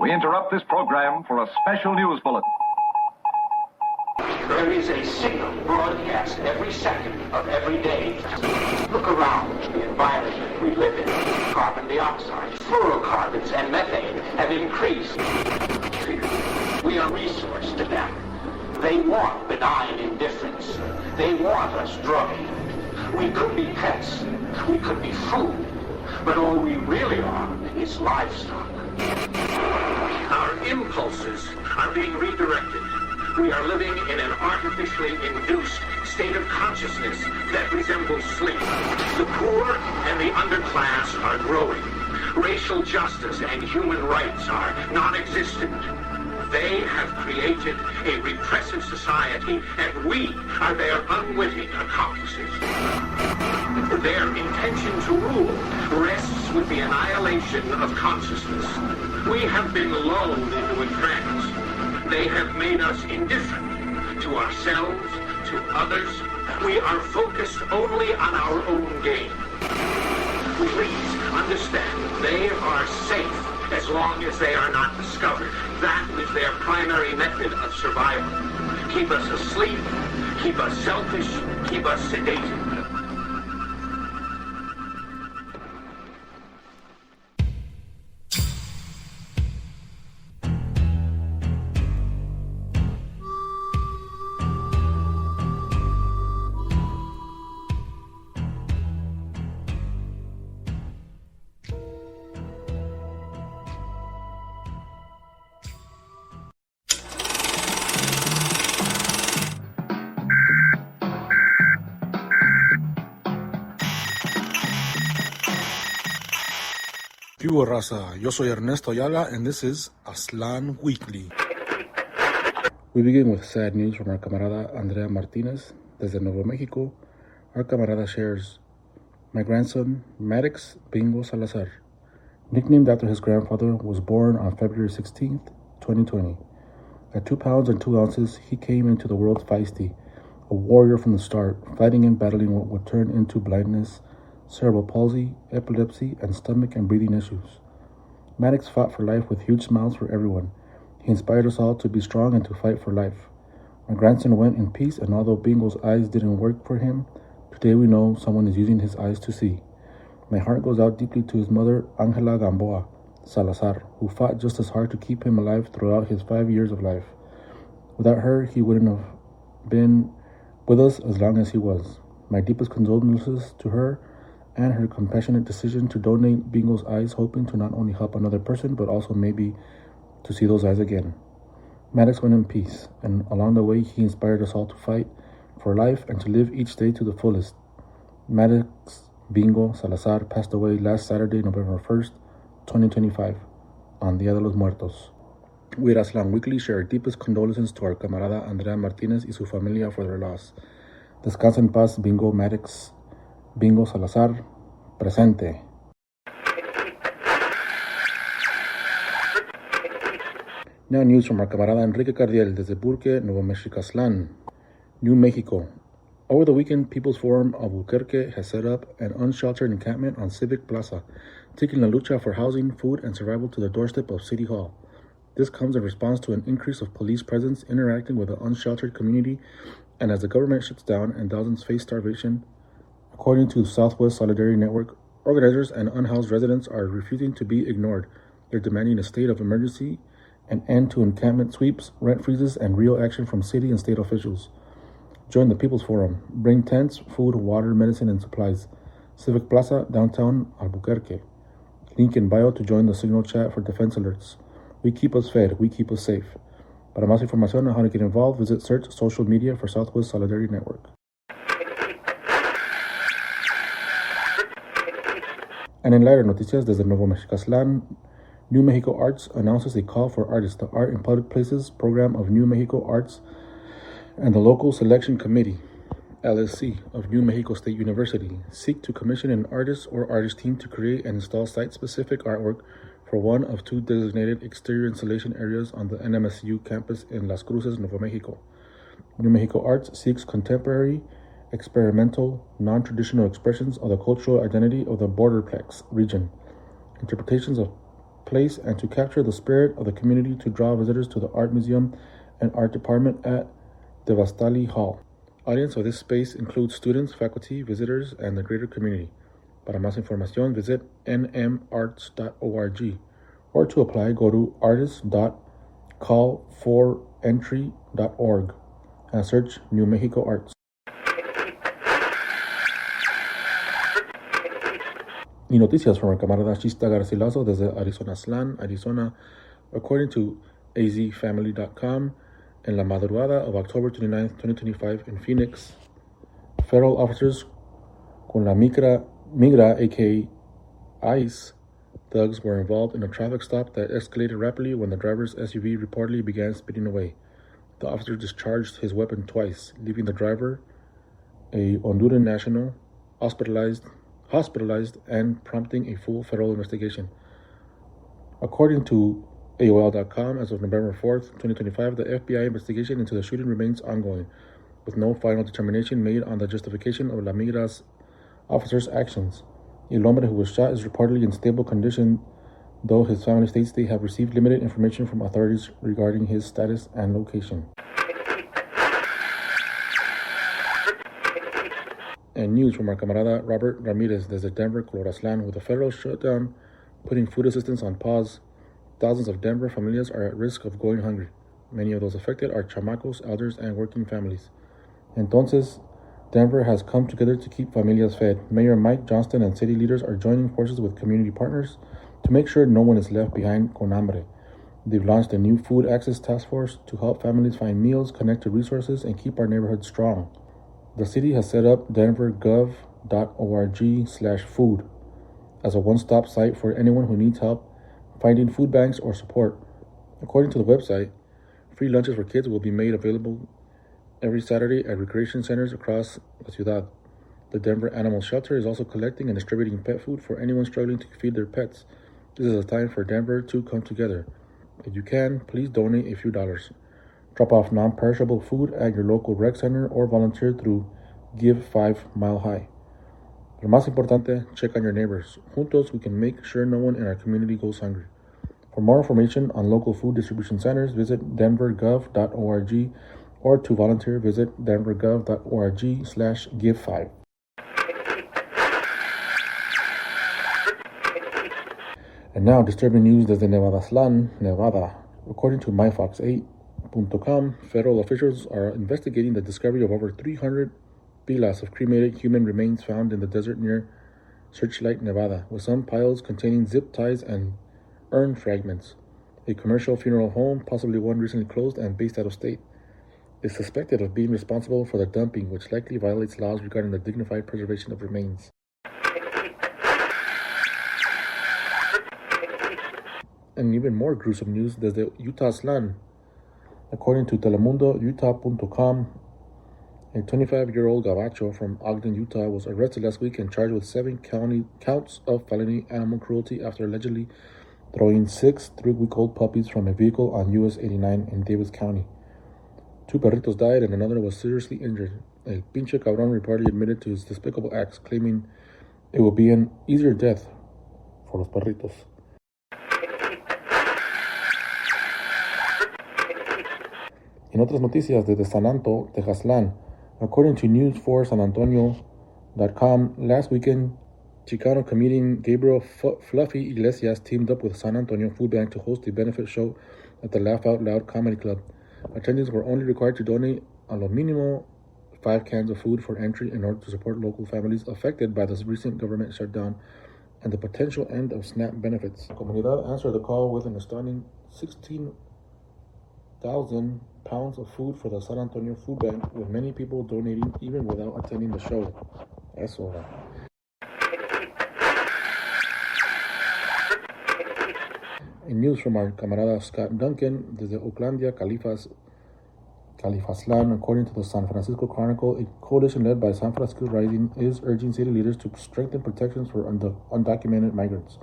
We interrupt this program for a special news bulletin. There is a signal broadcast every second of every day. Look around the environment we live in. Carbon dioxide, fluorocarbons, and methane have increased. We are resourced to them. They want benign indifference. They want us drugged. We could be pets. We could be food. But all we really are is livestock. Our impulses are being redirected. We are living in an artificially induced state of consciousness that resembles sleep. The poor and the underclass are growing. Racial justice and human rights are non-existent. They have created a repressive society, and we are their unwitting accomplices. Their intention to rule rests with the annihilation of consciousness. We have been lulled into a trance. They have made us indifferent to ourselves, to others. We are focused only on our own gain. Please understand, they are safe as long as they are not discovered. That is their primary method of survival. Keep us asleep, keep us selfish, keep us sedated. Pure Raza, yo soy Ernesto Ayala, and this is Aztlan Weekly. We begin with sad news from our camarada Andrea Martinez desde Nuevo Mexico. Our camarada shares, my grandson, Maddox Bingo Salazar, nicknamed after his grandfather, was born on February 16th, 2020. At 2 pounds and 2 ounces, he came into the world feisty, a warrior from the start, fighting and battling what would turn into blindness, cerebral palsy, epilepsy, and stomach and breathing issues. Maddox fought for life with huge smiles for everyone. He inspired us all to be strong and to fight for life. My grandson went in peace, and although Bingo's eyes didn't work for him, today we know someone is using his eyes to see. My heart goes out deeply to his mother, Angela Gamboa Salazar, who fought just as hard to keep him alive throughout his 5 years of life. Without her, he wouldn't have been with us as long as he was. My deepest condolences to her and her compassionate decision to donate Bingo's eyes, hoping to not only help another person, but also maybe to see those eyes again. Maddox went in peace, and along the way, he inspired us all to fight for life and to live each day to the fullest. Maddox Bingo Salazar passed away last Saturday, November 1st, 2025, on Dia de los Muertos. We at Aztlan Weekly share our deepest condolences to our camarada Andrea Martinez y su familia for their loss. Descansa en paz, Bingo Maddox Bingo Salazar, presente. Now news from our camarada Enrique Cardiel desde Burque, Nuevo Mexicaslán, New Mexico. Over the weekend, People's Forum of Albuquerque has set up an unsheltered encampment on Civic Plaza, taking la lucha for housing, food, and survival to the doorstep of City Hall. This comes in response to an increase of police presence interacting with the unsheltered community, and as the government shuts down and thousands face starvation. According to the Southwest Solidarity Network, organizers and unhoused residents are refusing to be ignored. They're demanding a state of emergency, an end to encampment sweeps, rent freezes, and real action from city and state officials. Join the People's Forum. Bring tents, food, water, medicine, and supplies. Civic Plaza, downtown Albuquerque. Link in bio to join the Signal chat for defense alerts. We keep us fed, we keep us safe. Para más información on how to get involved, visit search social media for Southwest Solidarity Network. And in lighter noticias, desde Nuevo Mexicaslán, New Mexico Arts announces a call for artists. The Art in Public Places program of New Mexico Arts and the local selection committee, LSC, of New Mexico State University seek to commission an artist or artist team to create and install site-specific artwork for one of 2 designated exterior installation areas on the NMSU campus in Las Cruces, Nuevo Mexico. New Mexico Arts seeks contemporary, experimental, non-traditional expressions of the cultural identity of the Borderplex region, interpretations of place and to capture the spirit of the community to draw visitors to the Art Museum and Art Department at Devastali Hall. Audience of this space includes students, faculty, visitors, and the greater community. Para más información, visit nmarts.org, or to apply, go to artist.callforentry.org and search New Mexico Arts. Y noticias from our camarada Chista Garcilaso desde Arizona, Aztlan, Arizona. According to azfamily.com, en la madrugada of October 29, 2025 in Phoenix, federal officers con la migra aka ICE thugs were involved in a traffic stop that escalated rapidly when the driver's SUV reportedly began speeding away. The officer discharged his weapon twice, leaving the driver, a Honduran national, hospitalized and prompting a full federal investigation. According to AOL.com, as of November 4th, 2025, the FBI investigation into the shooting remains ongoing, with no final determination made on the justification of La Migra's officers' actions. El hombre who was shot is reportedly in stable condition, though his family states they have received limited information from authorities regarding his status and location. And news from our camarada Robert Ramirez desde Denver, Colorado, with the federal shutdown putting food assistance on pause. Thousands of Denver familias are at risk of going hungry. Many of those affected are chamacos, elders, and working families. Entonces, Denver has come together to keep familias fed. Mayor Mike Johnston and city leaders are joining forces with community partners to make sure no one is left behind con hambre. They've launched a new food access task force to help families find meals, connect to resources, and keep our neighborhoods strong. The city has set up denvergov.org/food as a one-stop site for anyone who needs help finding food banks or support. According to the website, free lunches for kids will be made available every Saturday at recreation centers across the ciudad. The Denver Animal Shelter is also collecting and distributing pet food for anyone struggling to feed their pets. This is a time for Denver to come together. If you can, please donate a few dollars. Drop off non-perishable food at your local rec center or volunteer through Give 5 Mile High. Pero más importante, check on your neighbors. Juntos, we can make sure no one in our community goes hungry. For more information on local food distribution centers, visit denvergov.org, or to volunteer, visit denvergov.org/give5. And now, disturbing news desde Nevada, Aztlan, Nevada. According to myfox8.com, federal officials are investigating the discovery of over 300 pilas of cremated human remains found in the desert near Searchlight, Nevada, with some piles containing zip ties and urn fragments. A commercial funeral home, possibly one recently closed and based out of state, is suspected of being responsible for the dumping, which likely violates laws regarding the dignified preservation of remains. And even more gruesome news desde Utah, Aztlan. According to telemundoutah.com, a 25-year-old gabacho from Ogden, Utah, was arrested last week and charged with 7 counts of felony animal cruelty after allegedly throwing 6 3-week-old puppies from a vehicle on US 89 in Davis County. 2 perritos died and another was seriously injured. El pinche cabrón reportedly admitted to his despicable acts, claiming it will be an easier death for los perritos. En otras noticias desde San Antonio, Texaslán, according to news4sanantonio.com, last weekend, Chicano comedian Gabriel Fluffy Iglesias teamed up with San Antonio Food Bank to host a benefit show at the Laugh Out Loud Comedy Club. Attendees were only required to donate a lo mínimo 5 cans of food for entry in order to support local families affected by this recent government shutdown and the potential end of SNAP benefits. La comunidad answered the call with an astounding 16,000 pounds of food for the San Antonio Food Bank, with many people donating even without attending the show. Eso. In news from our camarada Scott Duncan desde Oaklandia, Califaslan, according to the San Francisco Chronicle, a coalition led by San Francisco Rising is urging city leaders to strengthen protections for undocumented migrants.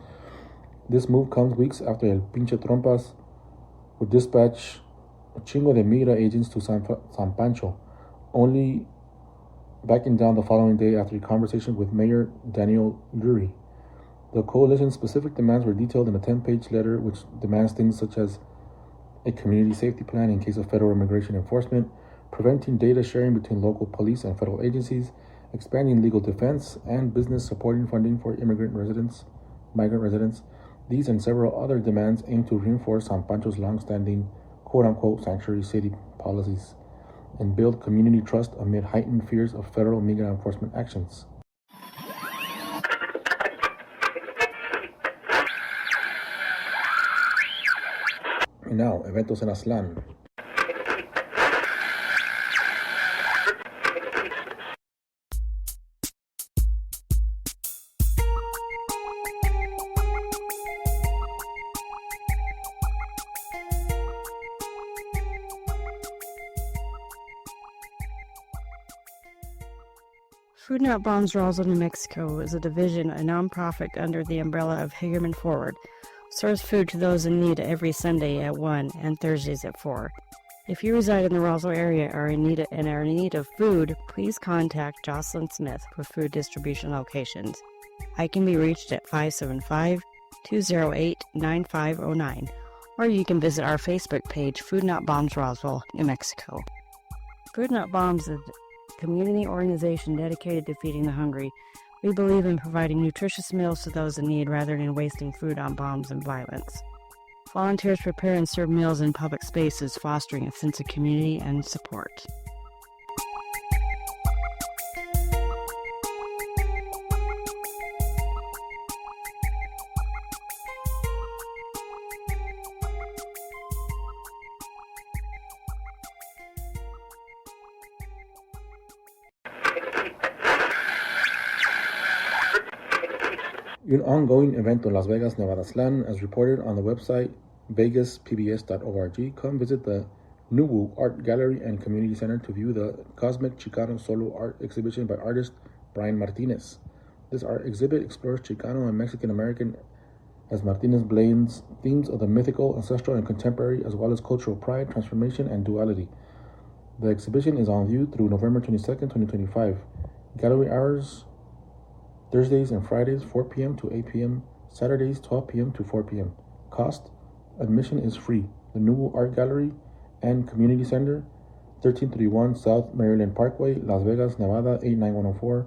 This move comes weeks after El Pinche Trompas would dispatch a chingo de migra agents to San Pancho, only backing down the following day after a conversation with Mayor Daniel Lurie. The coalition's specific demands were detailed in a 10-page letter, which demands things such as a community safety plan in case of federal immigration enforcement, preventing data sharing between local police and federal agencies, expanding legal defense, and business supporting funding for migrant residents. These and several other demands aim to reinforce San Pancho's long-standing quote-unquote sanctuary city policies and build community trust amid heightened fears of federal migrant enforcement actions. And now, eventos en Aztlán. Food Not Bombs Roswell, New Mexico is a division, a nonprofit under the umbrella of Hagerman Forward. Serves food to those in need every Sunday at 1 and Thursdays at 4. If you reside in the Roswell area or are in need of food, please contact Jocelyn Smith for food distribution locations. I can be reached at 575-208-9509, or you can visit our Facebook page, Food Not Bombs Roswell, New Mexico. Food Not Bombs is a community organization dedicated to feeding the hungry. We believe in providing nutritious meals to those in need rather than wasting food on bombs and violence. Volunteers prepare and serve meals in public spaces, fostering a sense of community and support. Un ongoing event in Las Vegas, Nevada Aztlán, as reported on the website vegaspbs.org. Come visit the Nuwu Art Gallery and Community Center to view the Cosmic Chicano Solo Art exhibition by artist Brian Martinez. This art exhibit explores Chicano and Mexican American as Martinez blends themes of the mythical, ancestral, and contemporary, as well as cultural pride, transformation, and duality. The exhibition is on view through November 22nd, 2025. Gallery hours: Thursdays and Fridays, 4 p.m. to 8 p.m., Saturdays, 12 p.m. to 4 p.m. Cost: admission is free. The Nuwu Art Gallery and Community Center, 1331 South Maryland Parkway, Las Vegas, Nevada, 89104.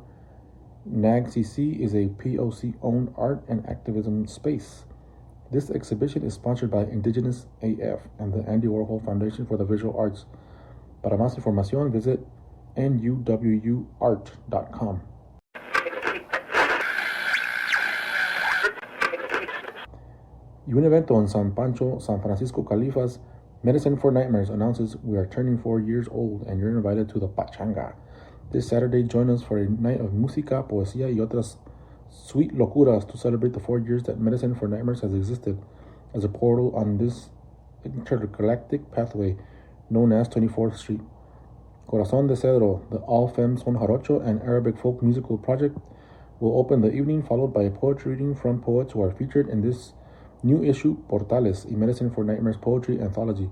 NAGCC is a POC-owned art and activism space. This exhibition is sponsored by Indigenous AF and the Andy Warhol Foundation for the Visual Arts. Para más información, visit nuwuart.com. Y un evento en San Pancho, San Francisco Califas, Medicine for Nightmares announces we are turning 4 years old and you're invited to the Pachanga. This Saturday, join us for a night of música, poesía y otras sweet locuras to celebrate the 4 years that Medicine for Nightmares has existed as a portal on this intergalactic pathway known as 24th Street. Corazón de Cedro, the all-femme son jarocho and Arabic folk musical project, will open the evening, followed by a poetry reading from poets who are featured in this new issue, Portales, a Medicine for Nightmares poetry anthology.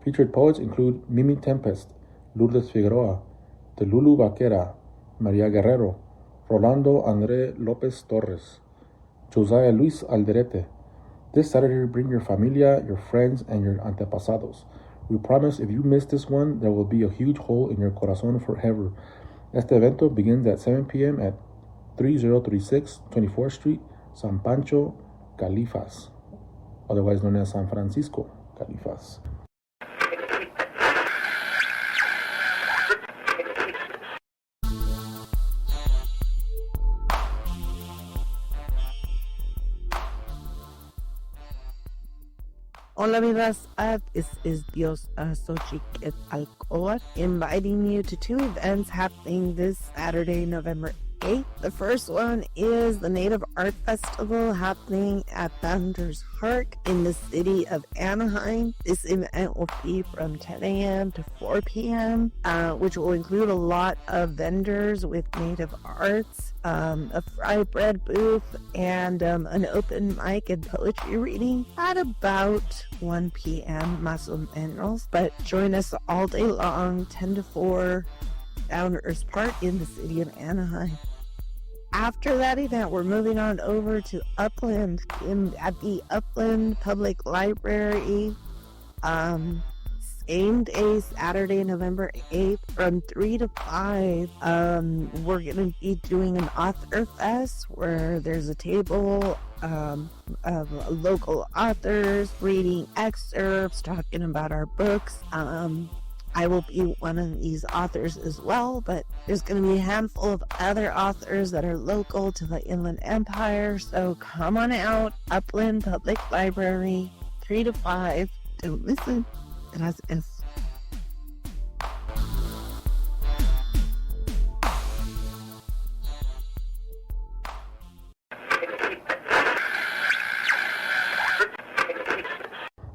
Featured poets include Mimi Tempest, Lourdes Figueroa, Telulu Vaquera, Maria Guerrero, Rolando André López Torres, Josiah Luis Alderete. This Saturday, bring your familia, your friends, and your antepasados. We promise if you miss this one, there will be a huge hole in your corazón forever. Este evento begins at 7 p.m. at 3036 24th Street, San Pancho, Califas, otherwise known as San Francisco Califas. Hola vidas, this is Dios Xochitl inviting you to 2 events happening this Saturday, November 8th. The first one is the Native Art Festival happening at Founders Park in the city of Anaheim. This event will be from 10 a.m. to 4 p.m., which will include a lot of vendors with native arts, a fried bread booth, and an open mic and poetry reading at about 1 p.m. más o menos. But join us all day long, 10 to 4, Founders Park in the city of Anaheim. After that event, we're moving on over to Upland at the Upland Public Library. Same day, Saturday, November 8th, from 3 to 5. We're going to be doing an author fest where there's a table of local authors reading excerpts, talking about our books. I will be one of these authors as well, but there's going to be a handful of other authors that are local to the Inland Empire. So come on out, Upland Public Library, 3 to 5. Don't listen. Gracias.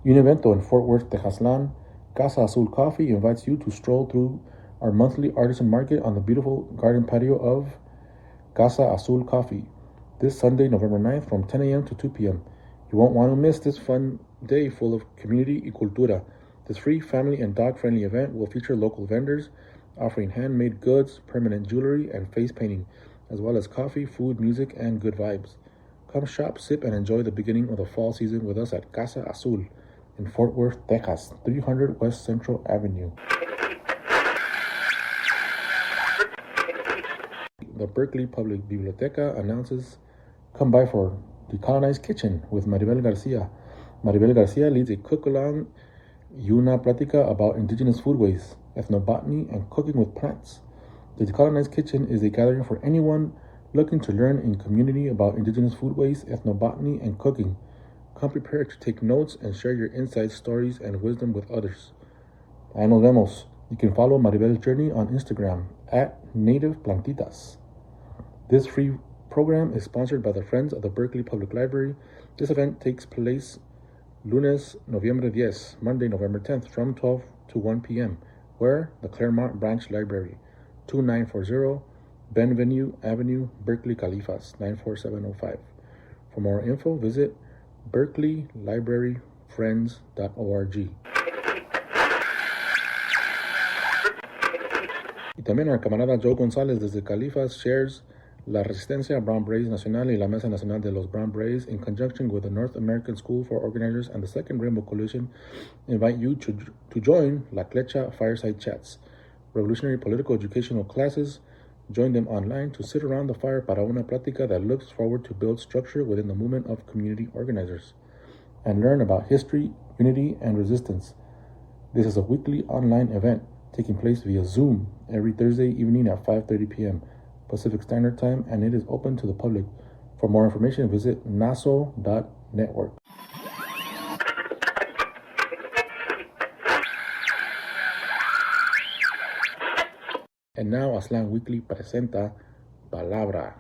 Un evento in Fort Worth, Texaslan, Casa Azul Coffee invites you to stroll through our monthly artisan market on the beautiful garden patio of Casa Azul Coffee this Sunday, November 9th from 10 a.m. to 2 p.m. You won't want to miss this fun day full of community y cultura. This free, family, and dog-friendly event will feature local vendors offering handmade goods, permanent jewelry, and face painting, as well as coffee, food, music, and good vibes. Come shop, sip, and enjoy the beginning of the fall season with us at Casa Azul in Fort Worth, Texas, 300 West Central Avenue. The Berkeley Public Biblioteca announces, come by for Decolonized Kitchen with Maribel Garcia. Maribel Garcia leads a cook-along y una plática about indigenous foodways, ethnobotany, and cooking with plants. The Decolonized Kitchen is a gathering for anyone looking to learn in community about indigenous foodways, ethnobotany, and cooking. Come prepared to take notes and share your insights, stories, and wisdom with others. Ahí nos vemos. You can follow Maribel's journey on Instagram at Native Plantitas. This free program is sponsored by the Friends of the Berkeley Public Library. This event takes place Lunes, Noviembre 10, Monday, November 10th, from 12 to 1 p.m., where the Claremont Branch Library, 2940 Benvenue Avenue, Berkeley, Califas, 94705. For more info, visit berkeleylibraryfriends.org. Y también our camarada Joe González desde Califas shares La Resistencia Brown Berets Nacional y la Mesa Nacional de los Brown Berets, in conjunction with the North American School for Organizers and the Second Rainbow Coalition, invite you to join La Clecha Fireside Chats, revolutionary political educational classes. Join them online to sit around the fire para una plática that looks forward to build structure within the movement of community organizers and learn about history, unity, and resistance. This is a weekly online event taking place via Zoom every Thursday evening at 5:30 p.m. Pacific Standard Time, and it is open to the public. For more information, visit naso.network. And now Aztlan Weekly presenta Palabra.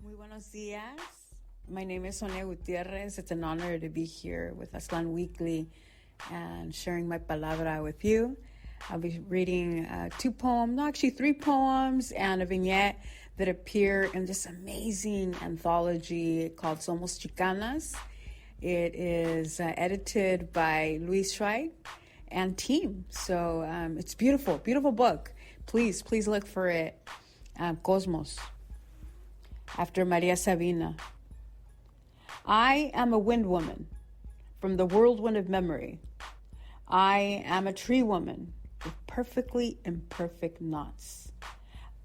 Muy buenos días. My name is Sonia Gutierrez. It's an honor to be here with Aztlan Weekly and sharing my palabra with you. I'll be reading three poems and a vignette that appear in this amazing anthology called Somos Chicanas. It is edited by Luis Schweig and team. So it's beautiful, beautiful book. Please look for it. Cosmos. After Maria Sabina. I am a wind woman from the whirlwind of memory. I am a tree woman with perfectly imperfect knots.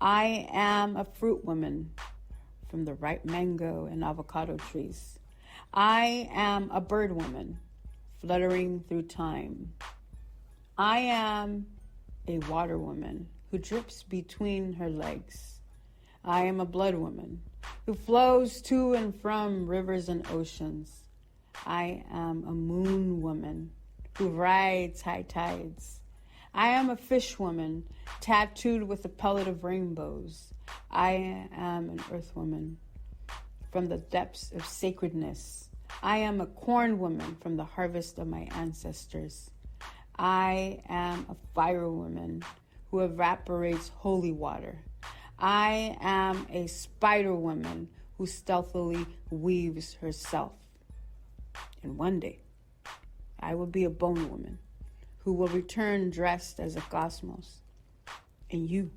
I am a fruit woman from the ripe mango and avocado trees. I am a bird woman fluttering through time. I am a water woman who drips between her legs. I am a blood woman who flows to and from rivers and oceans. I am a moon woman who rides high tides. I am a fish woman tattooed with a pellet of rainbows. I am an earth woman from the depths of sacredness. I am a corn woman from the harvest of my ancestors. I am a fire woman who evaporates holy water. I am a spider woman who stealthily weaves herself. And one day, I will be a bone woman who will return dressed as a cosmos. And you,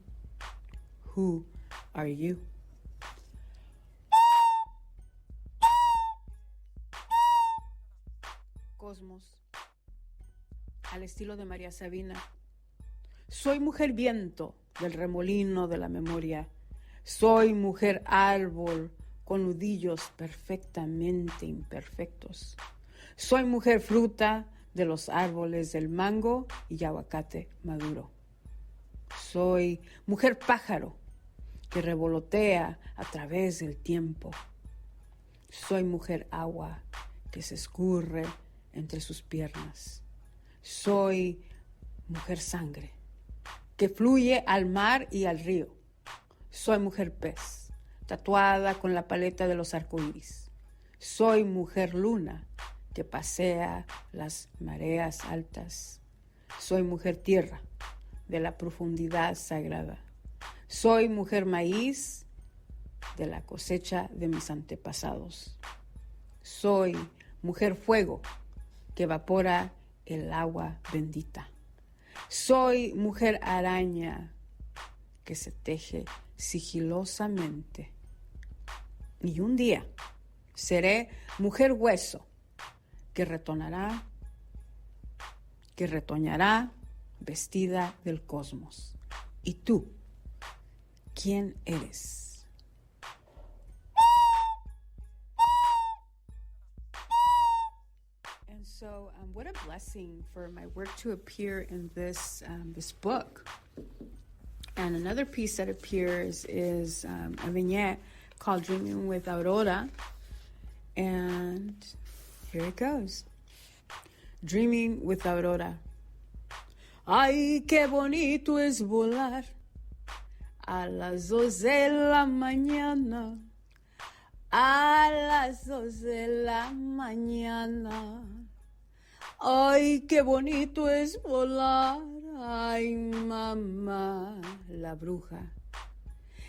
who are you? Cosmos, al estilo de María Sabina. Soy mujer viento del remolino de la memoria. Soy mujer árbol con nudillos perfectamente imperfectos. Soy mujer fruta de los árboles del mango y aguacate maduro. Soy mujer pájaro que revolotea a través del tiempo. Soy mujer agua que se escurre entre sus piernas. Soy mujer sangre que fluye al mar y al río. Soy mujer pez, tatuada con la paleta de los arcoíris. Soy mujer luna que pasea las mareas altas. Soy mujer tierra de la profundidad sagrada. Soy mujer maíz de la cosecha de mis antepasados. Soy mujer fuego que evapora el agua bendita. Soy mujer araña que se teje sigilosamente. Y un día seré mujer hueso que retoñará vestida del cosmos. ¿Y tú? ¿Quién eres? And so, what a blessing for my work to appear in this book. And another piece that appears is a vignette called Dreaming with Aurora. And here it goes. Dreaming with Aurora. Ay, qué bonito es volar a las 2 de la mañana. A las 2 de la mañana. Ay, qué bonito es volar. Ay, mamá, la bruja.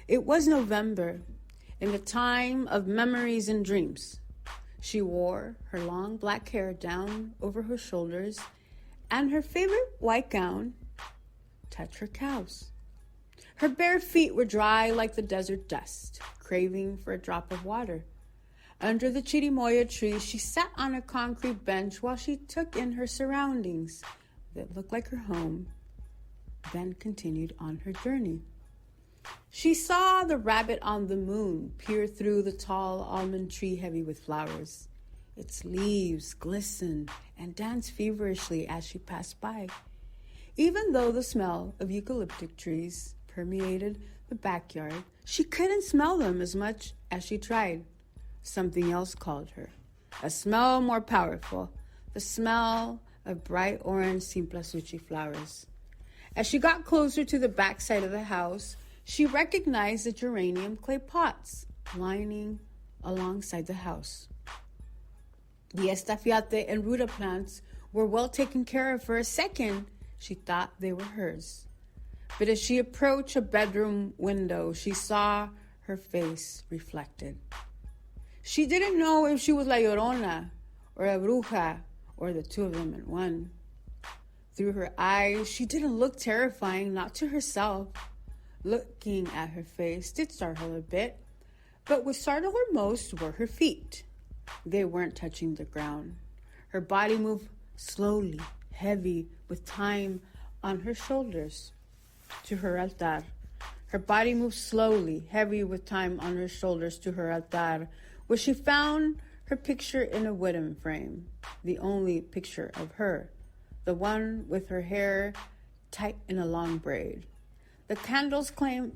It was November, in the time of memories and dreams. She wore her long black hair down over her shoulders, and her favorite white gown touched her calves. Her bare feet were dry like the desert dust, craving for a drop of water. Under the chirimoya tree, she sat on a concrete bench while she took in her surroundings that looked like her home, then continued on her journey. She saw the rabbit on the moon peer through the tall almond tree heavy with flowers. Its leaves glistened and danced feverishly as she passed by. Even though the smell of eucalyptic trees permeated the backyard, she couldn't smell them as much as she tried. Something else called her, a smell more powerful, the smell of bright orange cempasúchil flowers. As she got closer to the backside of the house, she recognized the geranium clay pots lining alongside the house. The estafiate and ruta plants were well taken care of. For a second, she thought they were hers. But as she approached a bedroom window, she saw her face reflected. She didn't know if she was La Llorona or a bruja or the two of them in one. Through her eyes, she didn't look terrifying, not to herself. Looking at her face did startle her a bit, but what startled her most were her feet. They weren't touching the ground. Her body moved slowly, heavy with time on her shoulders to her altar. Her body moved slowly, heavy with time on her shoulders to her altar, where she found her picture in a wooden frame, the only picture of her, the one with her hair tight in a long braid. The candle's flame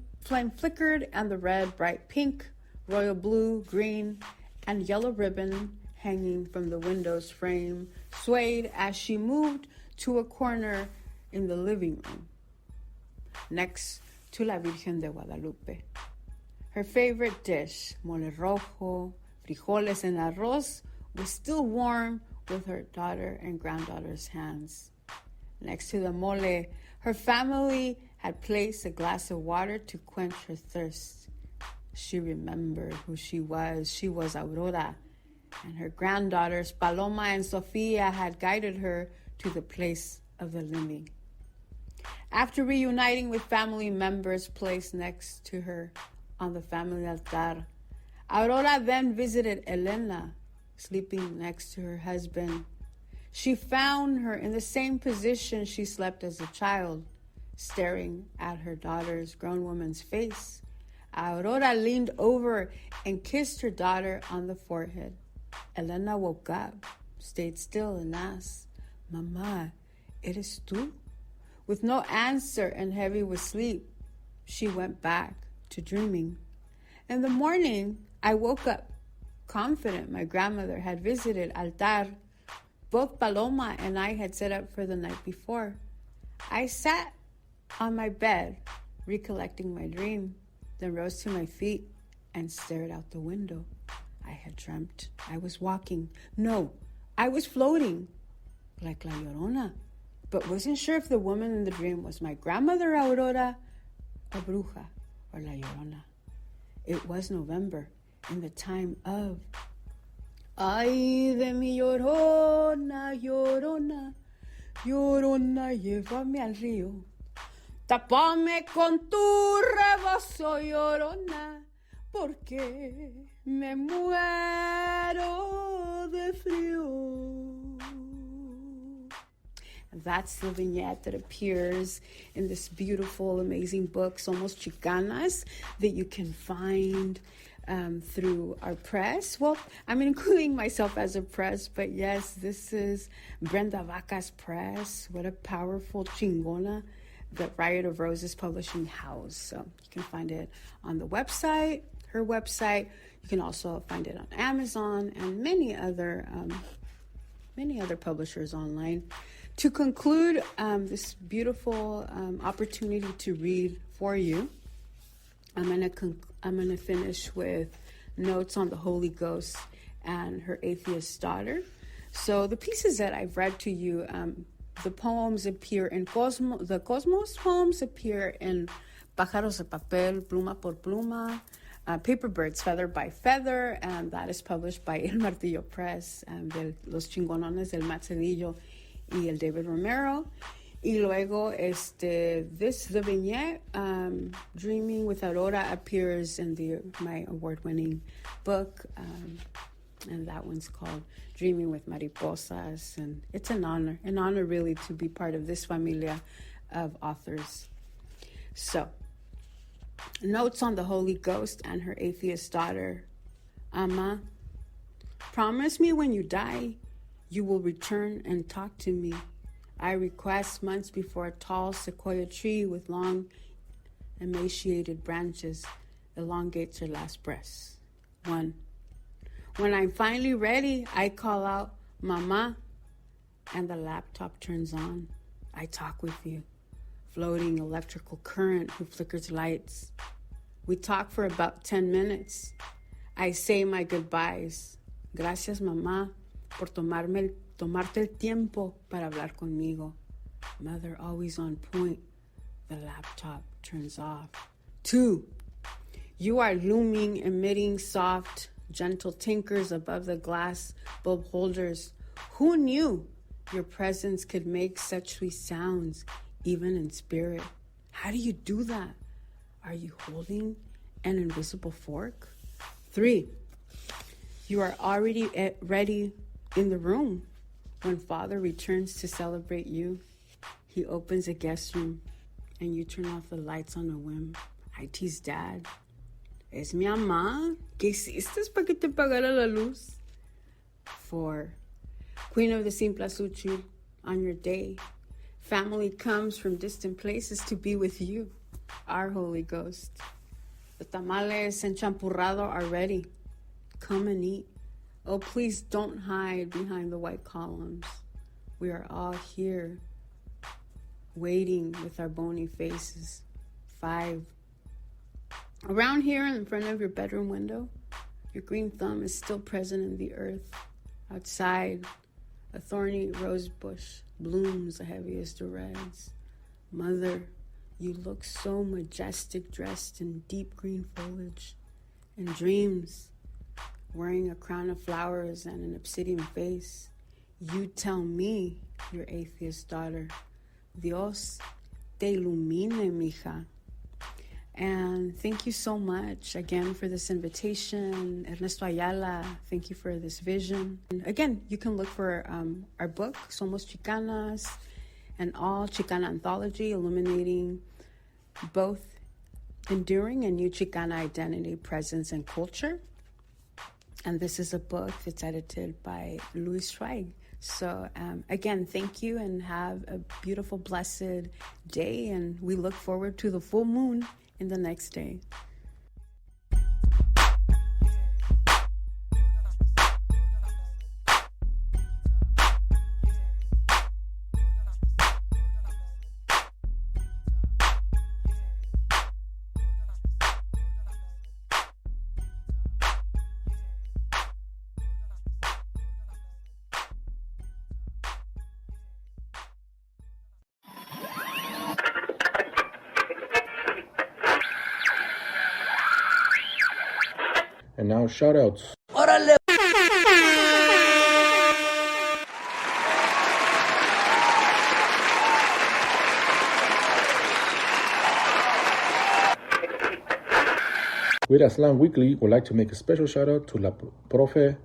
flickered, and the red, bright pink, royal blue, green, and yellow ribbon hanging from the window's frame swayed as she moved to a corner in the living room, next to La Virgen de Guadalupe. Her favorite dish, mole rojo, frijoles and arroz was still warm with her daughter and granddaughter's hands. Next to the mole, her family had placed a glass of water to quench her thirst. She remembered who she was. She was Aurora, and her granddaughters, Paloma and Sofia, had guided her to the place of the living. After reuniting with family members placed next to her on the family altar, Aurora then visited Elena, sleeping next to her husband. She found her in the same position she slept as a child, staring at her daughter's grown woman's face. Aurora leaned over and kissed her daughter on the forehead. Elena woke up, stayed still, and asked, "Mamá, ¿eres tú?" With no answer and heavy with sleep, she went back to dreaming. In the morning, I woke up confident my grandmother had visited altar. Both Paloma and I had set up for the night before. I sat on my bed, recollecting my dream, then rose to my feet and stared out the window. I had dreamt I was walking. No, I was floating, like La Llorona, but wasn't sure if the woman in the dream was my grandmother Aurora, a bruja, or La Llorona. It was November, in the time of Ay de mi llorona, llorona, llorona, llévame al río. Tápame con tu rebozo, llorona, porque me muero de frío. That's the vignette that appears in this beautiful, amazing book, Somos Chicanas, that you can find through our press. Well, I'm including myself as a press, but yes, this is Brenda Vaca's press. What a powerful chingona, the Riot of Roses publishing house. So you can find it on the website, her website. You can also find it on Amazon and many other publishers online. To conclude this beautiful opportunity to read for you, I'm gonna finish with notes on the Holy Ghost and her atheist daughter. So the pieces that I've read to you, the poems appear in the Cosmos poems appear in Pájaros de Papel, Pluma por Pluma, Paper Birds, Feather by Feather, and that is published by El Martillo Press, de Los Chingonones del Matzedillo y el David Romero. Y luego, the vignette, Dreaming with Aurora, appears in my award-winning book, and that one's called Dreaming with Mariposas, and it's an honor really to be part of this familia of authors. So, notes on the Holy Ghost and her atheist daughter. Ama, promise me when you die, you will return and talk to me. I request months before a tall sequoia tree with long, emaciated branches elongates her last breaths. 1. When I'm finally ready, I call out, Mama, and the laptop turns on. I talk with you. Floating electrical current who flickers lights. We talk for about 10 minutes. I say my goodbyes. Gracias, Mamá, por tomarte el tiempo para hablar conmigo. Mother always on point. The laptop turns off. 2. You are looming, emitting soft, gentle tinkers above the glass bulb holders. Who knew your presence could make such sweet sounds, even in spirit? How do you do that? Are you holding an invisible fork? 3. You are already ready in the room. When Father returns to celebrate you, he opens a guest room and you turn off the lights on a whim. I tease Dad. Es mi mamá. ¿Qué hiciste para que te pagara la luz? 4. Queen of the Simplasuchil, on your day, family comes from distant places to be with you, our Holy Ghost. The tamales and champurrado are ready. Come and eat. Oh, please don't hide behind the white columns. We are all here, waiting with our bony faces. 5. Around here in front of your bedroom window, Your green thumb is still present in the earth. Outside, a thorny rose bush blooms the heaviest of reds. Mother, you look so majestic, dressed in deep green foliage. In dreams, wearing a crown of flowers and an obsidian face, you tell me, your atheist daughter, Dios te ilumine, mija. And thank you so much again for this invitation. Ernesto Ayala, thank you for this vision. And again, you can look for our book, Somos Chicanas, an all Chicana anthology illuminating both enduring and new Chicana identity, presence, and culture. And this is a book that's edited by Luis Schweig. So again, thank you and have a beautiful, blessed day. And we look forward to the full moon in the next day. And now shout outs. With Aztlan Weekly, would like to make a special shout out to La Profe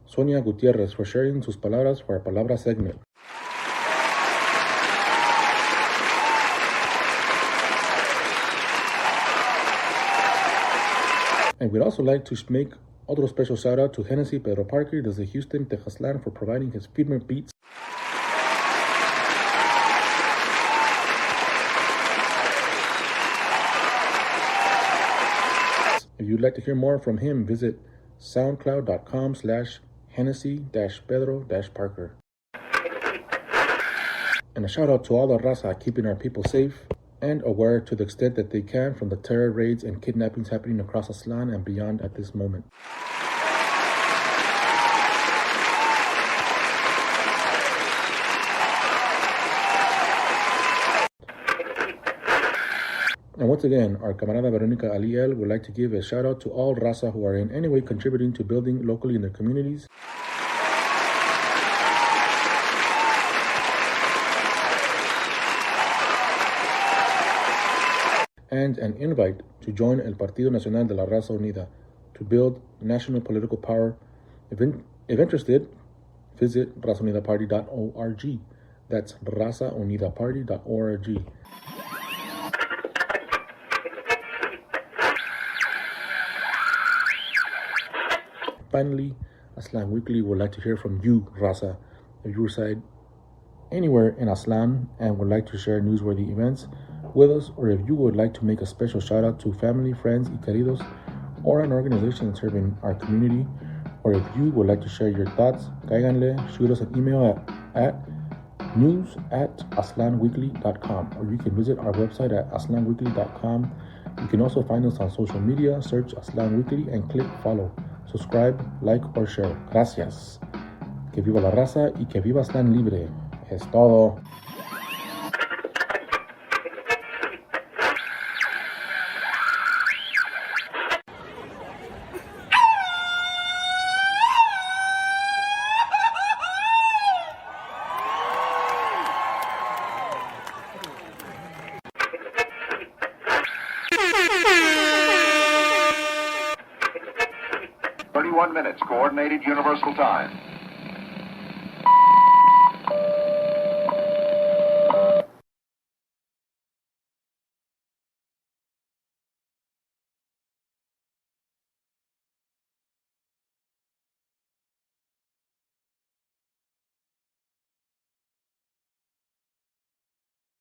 Sonia Gutierrez for sharing sus palabras for our Palabra segment. And we'd also like to make otro special shout out to Hennessy Pedro Parker desde Houston, Texaslan for providing his firmer beats. If you'd like to hear more from him, visit soundcloud.com/Hennessy-Pedro-Parker. And a shout out to all the raza keeping our people safe and aware to the extent that they can from the terror raids and kidnappings happening across Aztlan and beyond at this moment. And once again, our camarada Veronica Aliel would like to give a shout out to all raza who are in any way contributing to building locally in their communities. And an invite to join El Partido Nacional de la Raza Unida to build national political power. If interested, visit razaunidaparty.org. That's razaunidaparty.org. Finally, Aztlan Weekly would like to hear from you, raza. If you reside anywhere in Aztlan and would like to share newsworthy events with us, or if you would like to make a special shout out to family, friends, y queridos, or an organization serving our community, or if you would like to share your thoughts, cáiganle, shoot us an email at news@aztlanweekly.com, or you can visit our website at aztlanweekly.com. You can also find us on social media, search Aztlan Weekly and click follow, subscribe, like, or share. Gracias. Que viva la raza y que viva Aztlan libre. Es todo. Minutes, Coordinated Universal Time.